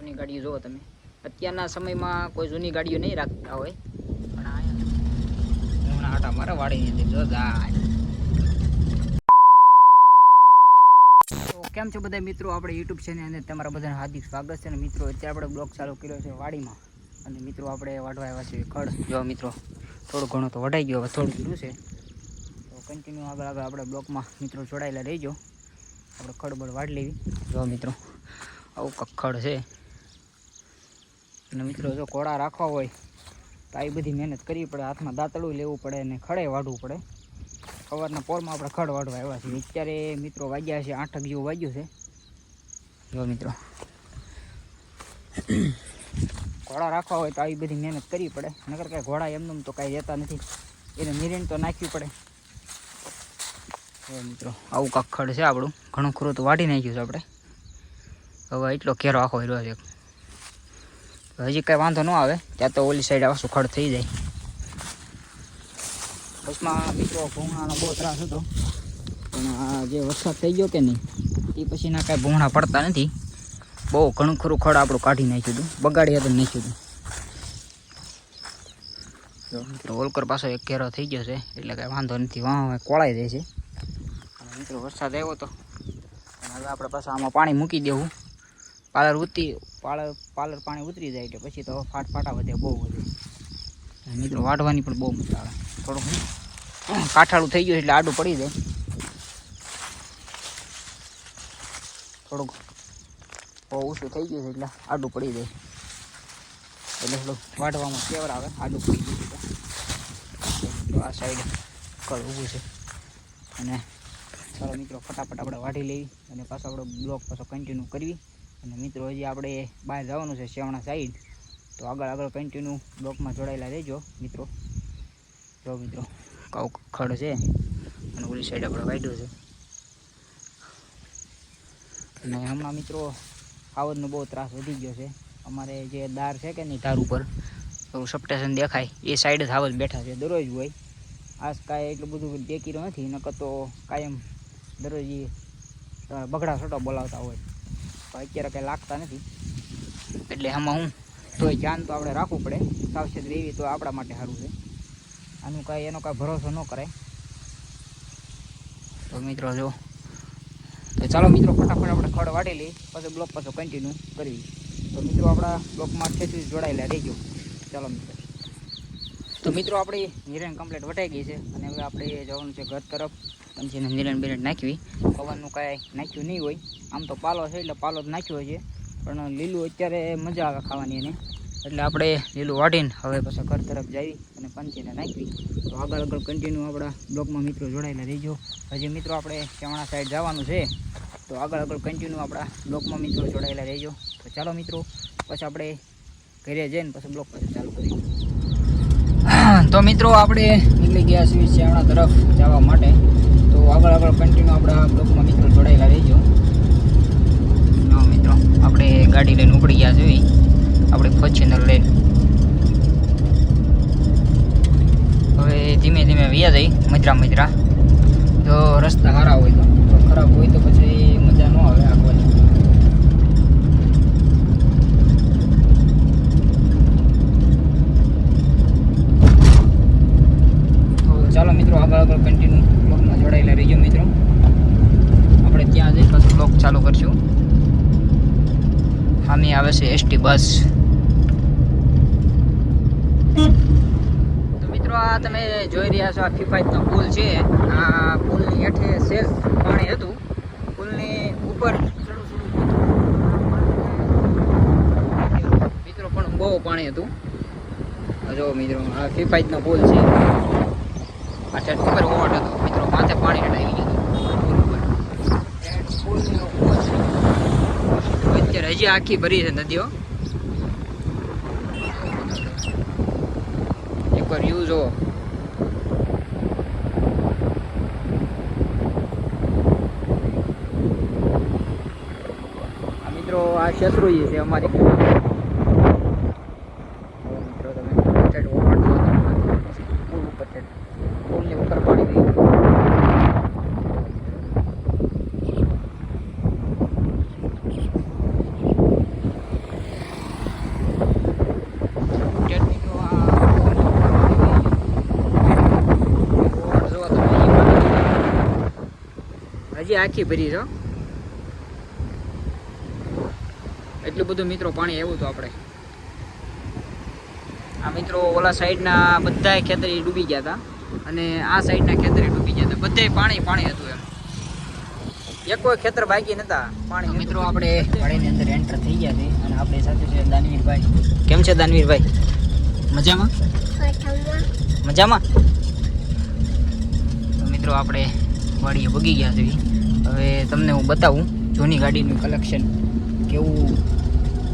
જૂની ગાડીઓ જુઓ તમે. અત્યારના સમયમાં કોઈ જૂની ગાડીઓ નહીં રાખતા હોય, પણ અહીંયા આટા મારા વાડીની જો જાય. તો કેમ છો બધા મિત્રો, આપણે યુટ્યુબ ચેનલ અંદર તમારા બધાને હાર્દિક સ્વાગત છે. અને મિત્રો અત્યારે આપણે બ્લોગ ચાલુ કર્યો છે વાડીમાં, અને મિત્રો આપણે વાઢવા આવ્યા છીએ ખડ. જો મિત્રો થોડું ઘણું તો વઢાઈ ગયું, હવે થોડું કર્યું છે, તો કન્ટિન્યુ આગળ આપણે બ્લોગમાં મિત્રો જોડાયેલા રહીજો. આપણે ખડબડ વાઢ લેવી. જો મિત્રો આવું ખડ છે. અને મિત્રો જો કોળા રાખવા હોય તો આવી બધી મહેનત કરવી પડે, હાથમાં દાંતડું લેવું પડે અને ખડે વાઢવું પડે. સવારના પોરમાં આપણે ખડ વાઢવા આવ્યા છીએ. અત્યારે મિત્રો વાગ્યા છે 8 જેવું વાગ્યું છે. જો મિત્રો ઘોડા રાખવા હોય તો આવી બધી મહેનત કરવી પડે, નકર કાંઈ ઘોડા એમનેમ તો કાંઈ રહેતા નથી, એને નિરેણ તો નાખવી પડે. મિત્રો આવું કાંક ખડ છે આપણું, ઘણું ખરું તો વાઢી નાખ્યું છે આપણે. હવે એટલો ઘેરો આખો રહ્યો છે, હજી કાંઈ વાંધો ન આવે, ત્યાં તો ઓલી સાઈડ આવું ખડ થઈ જાય. બસમાં મિત્રો ભૂંગળાનો બહુ ત્રાસ હતો, પણ આ જે વરસાદ થઈ ગયો કે નહીં એ પછીના કાંઈ ભૂંગળા પડતા નથી. બહુ ઘણું ખરું ખડ આપણું કાઢી નાખ્યું હતું, બગાડી હતું નાખ્યું હતું. મિત્રો હોલકર પાછો એક ઘેરો થઈ ગયો છે, એટલે કાંઈ વાંધો નથી, વાહ કોળાઈ જાય છે. મિત્રો વરસાદ આવ્યો હતો, અને હવે આપણે પાછા આમાં પાણી મૂકી દેવું. પાલર પાણી ઉતરી જાય એટલે પછી તો ફાટા વધે, બહુ વધે. મિત્રો વાઢવાની પણ બહુ મજા આવે. થોડુંક કાઠાળું થઈ ગયું એટલે આડું પડી જાય, થોડુંક બહુ ઓછું થઈ ગયું છે એટલે આડું પડી જાય, એટલે થોડું વાઢવામાં કેવર આવે. આડું પડી ગયું તો આ સાઈડ કળ ઊભું છે. અને ચાલો મિત્રો ફટાફટ આપણે વાઢી લેવી અને પાછો આપણે બ્લોગ પાછો કન્ટિન્યુ કરવી. અને મિત્રો હજી આપણે બહાર જવાનું છે સેવણા સાઈડ, તો આગળ કન્ટિન્યુ બ્લોગમાં જોડાયેલા રહેજો મિત્રો. જો મિત્રો કાઉ ખડ છે, અને ઓલી સાઈડ આપણે વાઢ્યું છે. અને હમણાં મિત્રો આવડનો બહુ ત્રાસ વધી ગયો છે. અમારે જે દાર છે કે નહીં, ધાર ઉપર એવું સબસ્ટેશન દેખાય એ સાઈડ જ આવજ બેઠા છે, દરરોજ હોય. આજ કાંઈ એટલું બધું દેખીરો નથી, નકર તો કાયમ દરરોજ બગડા છોટો બોલાવતા હોય, પણ અત્યારે કંઈ લાગતા નથી. એટલે આમાં હું તોય ધ્યાન તો આપણે રાખવું પડે, સાવચેત રહેવી તો આપણા માટે સારું છે. આનું કાંઈ એનો કાંઈ ભરોસો ન કરાય. તો મિત્રો જો તો ચાલો મિત્રો ફટાફટ આપણે ખડ વાઢી લઈએ, પછી બ્લોગ પાછો કન્ટિન્યુ કરવી. તો મિત્રો આપણા બ્લોગમાં ઠેઠી જોડાયેલા રહેજો. ચાલો મિત્રો. તો મિત્રો આપણી નિરણ કમ્પ્લીટ વટાઈ ગઈ છે, અને હવે આપણે જવાનું છે ઘર તરફ. પછી નિરણ બિરણ નાખવી. પવનનું કાંઈ નાખ્યું નહીં હોય, આમ તો પાલો છે એટલે પાલો જ નાખ્યો છે, પણ લીલું અત્યારે મજા આવે ખાવાની એને, એટલે આપણે લીલું વાઢીને હવે પછી ઘર તરફ જઈ અને પંચીને નાખવી. તો આગળ કન્ટિન્યુ આપણા બ્લોગમાં મિત્રો જોડાયેલા રહેજો. હજી મિત્રો આપણે ચવાણા સાઈડ જવાનું છે, તો આગળ કન્ટિન્યુ આપણા બ્લોગમાં મિત્રો જોડાયેલા રહેજો. તો ચાલો મિત્રો પછી આપણે ઘરે જઈને પછી બ્લોગ પછી ચાલુ કરીએ. તો મિત્રો આપણે નીકળી ગયા છીએ ચવાણા તરફ જવા માટે, તો આગળ કન્ટિન્યુ આપણા બ્લોગમાં મિત્રો જોડાયેલા રહેજો. મિત્રો આપણે ગાડી લઈને ઉપડી ગયા છીએ, આપણે ફોર્ચ્યુનર લઈને. હવે ધીમે ધીમે વ્યા જઈ મજરા. જો રસ્તા સારા હોય તો, ખરાબ હોય તો પછી મજા ન આવે આગળની. તો ચાલો મિત્રો આગળ કન્ટિન્યુ બ્લોગમાં જોડાયેલા રહીજો મિત્રો. આપણે ત્યાં જઈને પાછું બ્લોગ ચાલુ કરશું. સામે આવે છે એસટી બસ. તો મિત્રો આ તમે જોઈ રહ્યા છો આ કિફાયતનો પુલ છે. આ પુલની હેઠે સેજ પાણી હતું, પુલની ઉપર મિત્રો પણ બહુ પાણી હતું. જો મિત્રો આ કિફાયતનો પુલ છે, આ ઠેઠ ઉપર ઓવર હતો મિત્રો, માથે પાણી હટાવી ગયું પુલ ઉપર. અત્યારે હજી આખી ભરી છે નદીઓ. એકવાર વ્યૂ જો. આ મિત્રો આ શત્રુજી છે અમારી. મિત્રો તમે પુલ ઉપર છે, પુલની ઉપર પાણી હજી આખી ભરી છો. એટલું બધું મિત્રો પાણી આવ્યું હતું આપણે. આ મિત્રો ઓલા સાઈડના બધાય ખેતરી ડૂબી ગયા હતા અને આ સાઈડના ખેતરી ડૂબી ગયા હતા. બધે પાણી પાણી હતું એમ. એક કોઈ ખેતર બાકી નતા પાણી. મિત્રો આપણે વાડીની અંદર એન્ટર થઈ ગયા છે અને આપણી સાથે છે દાનવીરભાઈ. કેમ છે દાનવીરભાઈ? મજામાં? મજામાં. તો મિત્રો આપણે વાડીએ ભગી ગયા છે. હવે તમને હું બતાવું જૂની ગાડીનું કલેક્શન કેવું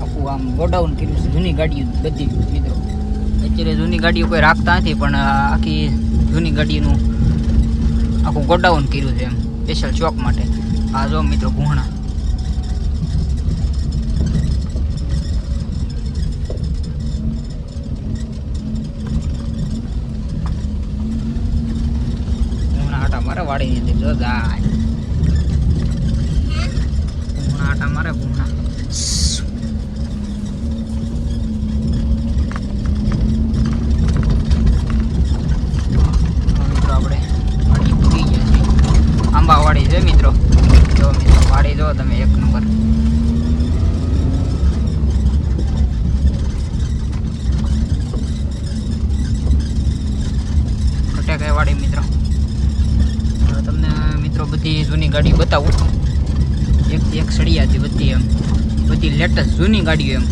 આખું આમ ગોડાઉન કર્યું છે. જૂની ગાડીઓ બધી મિત્રો અત્યારે જૂની ગાડીઓ કોઈ રાખતા નથી પણ આખી જૂની ગાડીનું આખું ગોડાઉન કર્યું છે એમ સ્પેશિયલ ચોક માટે. આ જો મિત્રો ગુહણા. ગુહણા આટા મારે વાડીની અંદર જો ગાય ગુહણા આટા મારે ગુહણા. આંબાવાડી છે મિત્રો. જો મિત્રો વાડી જો તમે એક નંબર. કટેકાઈ વાડી મિત્રો. તમને મિત્રો બધી જૂની ગાડી બતાવું. એકથી એક સળિયાથી બધી એમ બધી લેટેસ્ટ જૂની ગાડીઓ એમ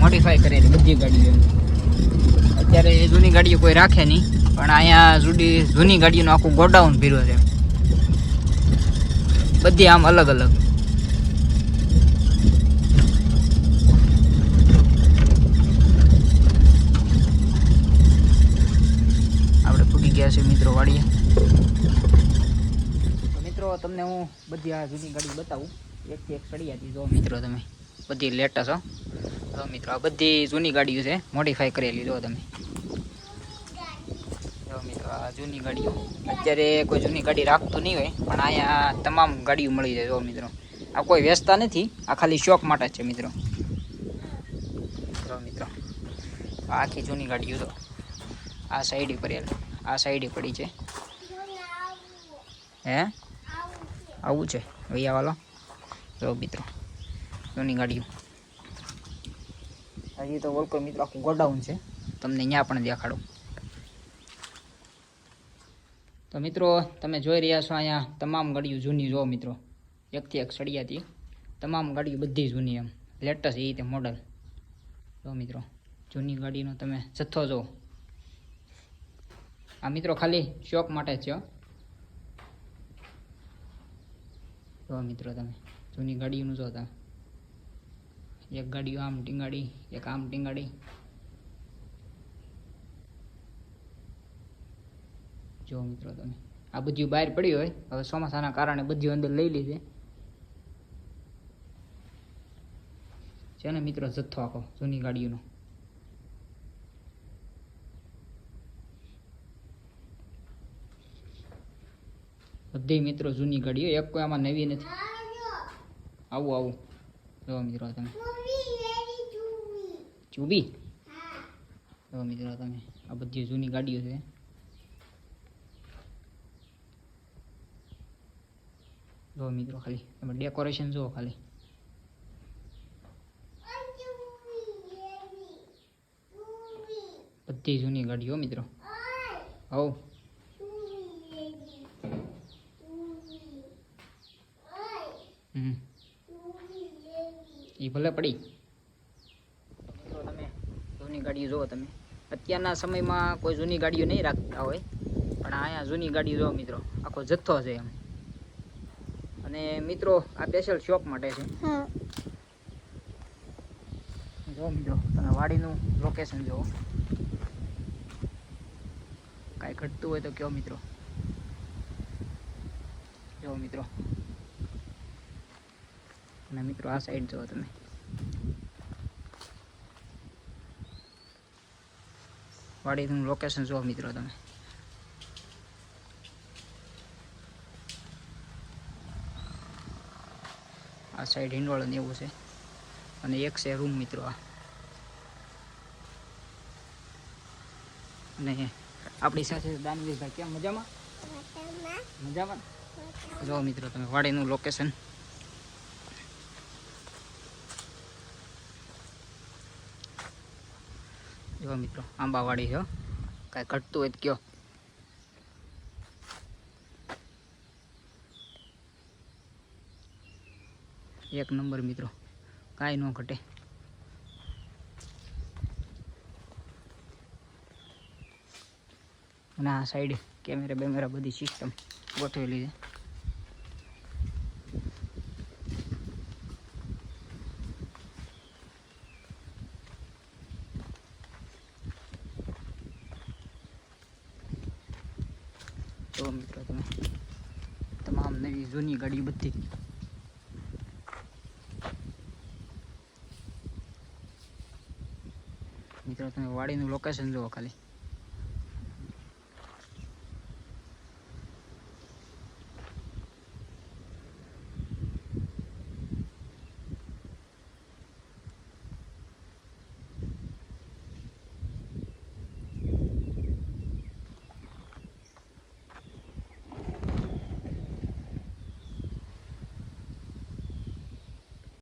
મોડિફાઈ કરેલી બધી ગાડીઓ એમ. અત્યારે જૂની ગાડીઓ કોઈ રાખે નહીં પણ અહીંયા જૂની ગાડીઓનું આખું ગોડાઉન ભર્યું છે બધી આમ અલગ અલગ. આપણે ફૂટી ગયા છે મિત્રો વાડીએ. તો મિત્રો તમને હું બધી આ જૂની ગાડી બતાવું એકથી એક સળિયાથી. જો મિત્રો તમે બધી લેટેસ્ટ હો. જો મિત્રો આ બધી જૂની ગાડીઓ છે મોડિફાઈ કરેલી. જો તમે મિત્રો આ જૂની ગાડીઓ અત્યારે કોઈ જૂની ગાડી રાખતું નહીં હોય પણ અહીંયા તમામ ગાડીઓ મળી જાય. જો મિત્રો આ કોઈ વેચતા નથી, આ ખાલી શોખ માટે જ છે મિત્રો. જો મિત્રો આ આખી જૂની ગાડીઓ તો આ સાઈડ પર આ સાઈડ પડી છે. હે આવું છે વૈયાવાલો. જો મિત્રો જૂની ગાડીઓ હજી તો વોલ્કો મિત્રો આખું ગોડાઉન છે. તમને અહીંયા પણ દેખાડું. તો મિત્રો તમે જોઈ રહ્યા છો અહીંયા તમામ ગાડીઓ જૂની. જો મિત્રો એકથી એક સળિયાથી તમામ ગાડીઓ બધી જૂની એમ લેટેસ્ટ એ રીતે મોડલ. જો મિત્રો જૂની ગાડીનો તમે જથ્થો જો. આ મિત્રો ખાલી શોખ માટે જ છે. જો મિત્રો તમે જૂની ગાડીઓનું જો તમે એક ગાડીઓ આમ ટીંગાડી એક આમ ટીંગાડી. જો મિત્રો તમે આ બધું બહાર પડ્યું હોય હવે ચોમાસાના કારણે બધું અંદર લઈ લીધે છે ને મિત્રો જથ્થો આખો જૂની ગાડીઓનો. બધી મિત્રો જૂની ગાડીઓ એક કોઈ આમાં નવી નથી. આવું આવું જો મિત્રો તમે ચૂબી. જો મિત્રો તમે આ બધી જૂની ગાડીઓ છે. જો મિત્રો ખાલી તમે ડેકોરેશન જુઓ ખાલી. બધી જૂની ગાડીઓ મિત્રો. હવ એ ભલે પડી. મિત્રો તમે જૂની ગાડીઓ જુઓ તમે. અત્યારના સમયમાં કોઈ જૂની ગાડીઓ નહીં રાખતા હોય પણ અહીંયા જૂની ગાડીઓ જુઓ મિત્રો આખો જથ્થો છે એમ. અને મિત્રો આ સ્પેશિયલ શોપ માટે છે. જો મિત્રો તમે વાડીનું લોકેશન જુઓ. કાંઈ ઘટતું હોય તો કહો મિત્રો. જો મિત્રો અને મિત્રો આ સાઈડ જુઓ તમે. વાડીનું લોકેશન જુઓ મિત્રો તમે. આ સાઈડ હિંડોળો ને એવું છે અને એક છે રૂમ મિત્રો. આ અને આપણી સાથે દાનવીરભાઈ. કેમ મજામાં? મજામાં. જો મિત્રો તમે વાડીનું લોકેશન જો મિત્રો, આંબાવાડી છે, કાંઈ ઘટતું હોય તો કયો. એક નંબર મિત્રો, કાંઈ ન ઘટે. અને આ સાઈડ કેમેરા બેમેરા બધી સિસ્ટમ ગોઠવેલી છે. તો મિત્રો તમે તમામ નવી જૂની ગાડી બધી મિત્રો તમે વાડીનું લોકેશન જુઓ ખાલી.